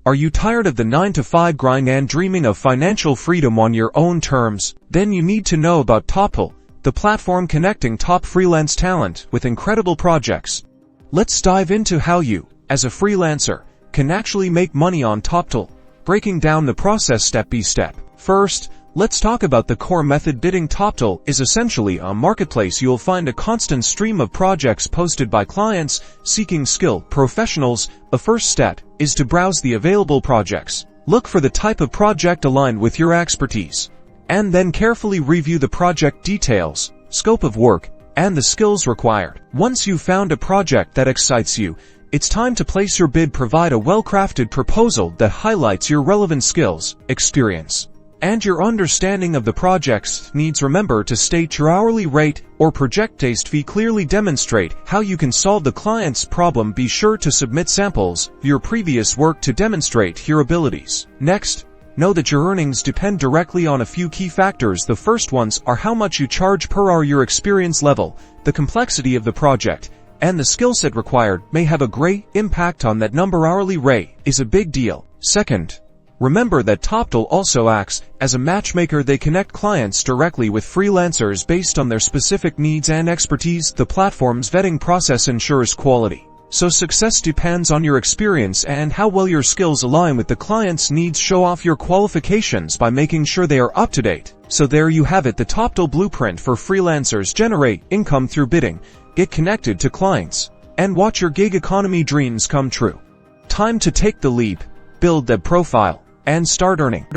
Are you tired of the 9-to-5 grind and dreaming of financial freedom on your own terms? Then you need to know about Toptal, the platform connecting top freelance talent with incredible projects. Let's dive into how you, as a freelancer, can actually make money on Toptal, breaking down the process step by step. First, let's talk about the core method. Bidding. Toptal is essentially a marketplace. You'll find a constant stream of projects posted by clients seeking skilled professionals. The first step is to browse the available projects. Look for the type of project aligned with your expertise, and then carefully review the project details, scope of work, and the skills required. Once you've found a project that excites you, it's time to place your bid. Provide a well-crafted proposal that highlights your relevant skills, experience, and your understanding of the project's needs. Remember to state your hourly rate or project-based fee. Clearly demonstrate how you can solve the client's problem. Be sure to submit samples of your previous work to demonstrate your abilities. Next, know that your earnings depend directly on a few key factors. The first ones are how much you charge per hour. Your experience level, the complexity of the project, and the skill set required may have a great impact on that number. Hourly rate is a big deal. Second, remember that Toptal also acts as a matchmaker. They connect clients directly with freelancers based on their specific needs and expertise. The platform's vetting process ensures quality, so success depends on your experience and how well your skills align with the client's needs. Show off your qualifications by making sure they are up to date. So there you have it, the Toptal blueprint for freelancers. Generate income through bidding, get connected to clients, and watch your gig economy dreams come true. Time to take the leap, build that profile, and start earning.